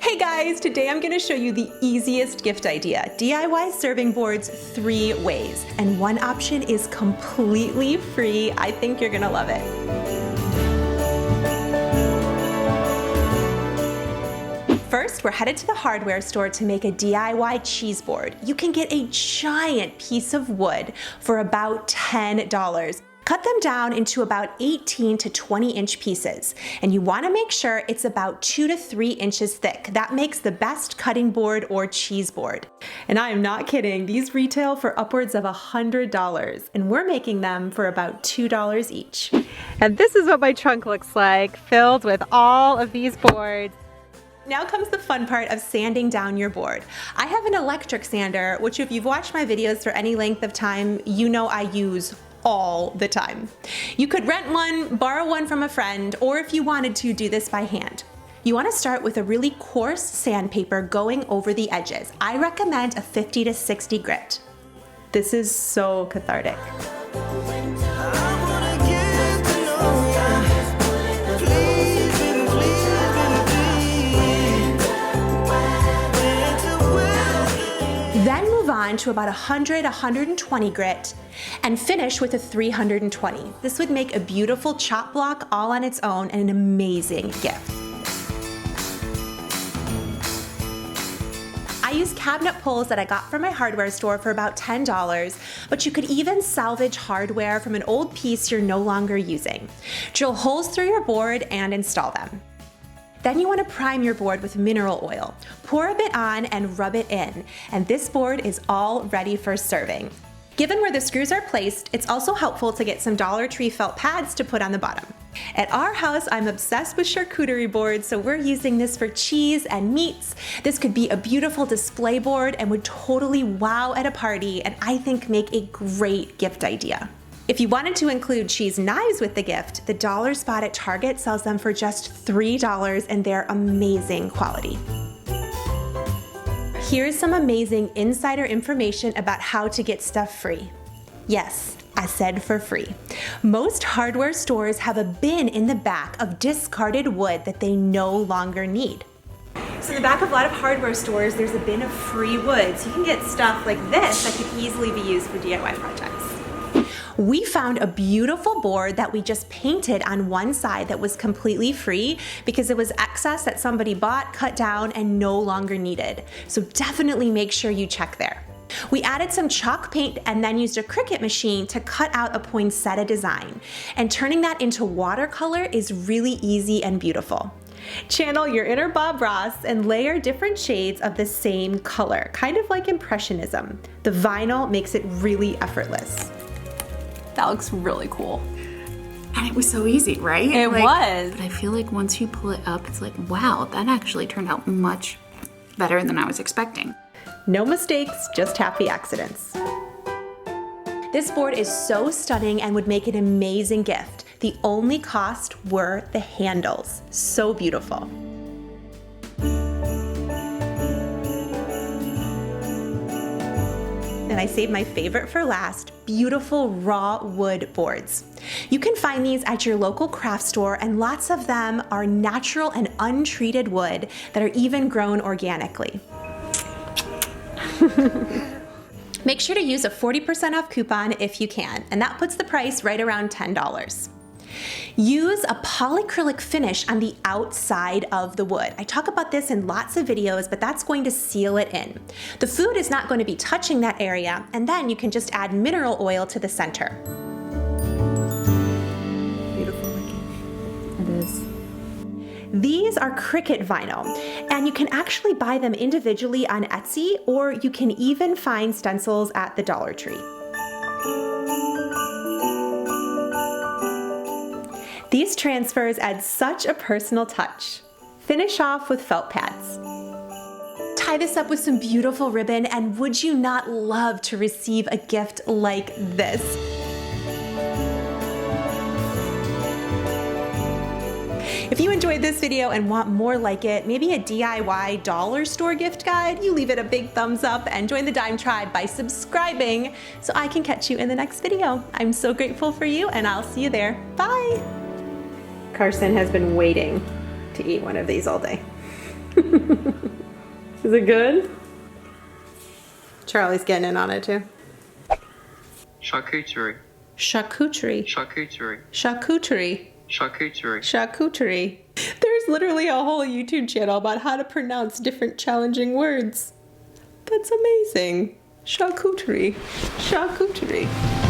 Hey guys, today I'm going to show you the easiest gift idea. DIY serving boards 3 ways, and one option is completely free. I think you're going to love it. First, we're headed to the hardware store to make a DIY cheese board. You can get a giant piece of wood for about $10. Cut them down into about 18 to 20 inch pieces, and you want to make sure it's about 2 to 3 inches thick. That makes the best cutting board or cheese board. And I am not kidding, these retail for upwards of $100, and we're making them for about $2 each. And this is what my trunk looks like, filled with all of these boards. Now comes the fun part of sanding down your board. I have an electric sander, which if you've watched my videos for any length of time, you know I use all the time. You could rent one, borrow one from a friend, or if you wanted to, do this by hand. You want to start with a really coarse sandpaper going over the edges. I recommend a 50 to 60 grit. This is so cathartic. Then move on to about 100, 120 grit and finish with a 320. This would make a beautiful chop block all on its own and an amazing gift. I use cabinet pulls that I got from my hardware store for about $10, but you could even salvage hardware from an old piece you're no longer using. Drill holes through your board and install them. Then you want to prime your board with mineral oil. Pour a bit on and rub it in, and this board is all ready for serving. Given where the screws are placed, it's also helpful to get some Dollar Tree felt pads to put on the bottom. At our house, I'm obsessed with charcuterie boards, so we're using this for cheese and meats. This could be a beautiful display board and would totally wow at a party, and I think make a great gift idea. If you wanted to include cheese knives with the gift, the dollar spot at Target sells them for just $3 and they're amazing quality. Here's some amazing insider information about how to get stuff free. Yes, I said for free. Most hardware stores have a bin in the back of discarded wood that they no longer need. So in the back of a lot of hardware stores, there's a bin of free wood, so you can get stuff like this that could easily be used for DIY projects. We found a beautiful board that we just painted on one side that was completely free because it was excess that somebody bought, cut down, and no longer needed. So definitely make sure you check there. We added some chalk paint and then used a Cricut machine to cut out a poinsettia design. And turning that into watercolor is really easy and beautiful. Channel your inner Bob Ross and layer different shades of the same color, kind of like Impressionism. The vinyl makes it really effortless. That looks really cool. And it was so easy, right? It was. But I feel like once you pull it up, it's like, wow, that actually turned out much better than I was expecting. No mistakes, just happy accidents. This board is so stunning and would make an amazing gift. The only cost were the handles. So beautiful. And I saved my favorite for last, beautiful raw wood boards. You can find these at your local craft store, and lots of them are natural and untreated wood that are even grown organically. Make sure to use a 40% off coupon if you can, and that puts the price right around $10. Use a polyacrylic finish on the outside of the wood. I talk about this in lots of videos, but that's going to seal it in. The food is not going to be touching that area, and then you can just add mineral oil to the center. Beautiful looking. It is. These are Cricut vinyl, and you can actually buy them individually on Etsy, or you can even find stencils at the Dollar Tree. These transfers add such a personal touch. Finish off with felt pads. Tie this up with some beautiful ribbon, and would you not love to receive a gift like this? If you enjoyed this video and want more like it, maybe a DIY dollar store gift guide, you leave it a big thumbs up and join the Dime Tribe by subscribing so I can catch you in the next video. I'm so grateful for you, and I'll see you there. Bye! Carson has been waiting to eat one of these all day. Is it good? Charlie's getting in on it too. Charcuterie. Charcuterie. Charcuterie. Charcuterie. Charcuterie. Charcuterie. There's literally a whole YouTube channel about how to pronounce different challenging words. That's amazing. Charcuterie. Charcuterie.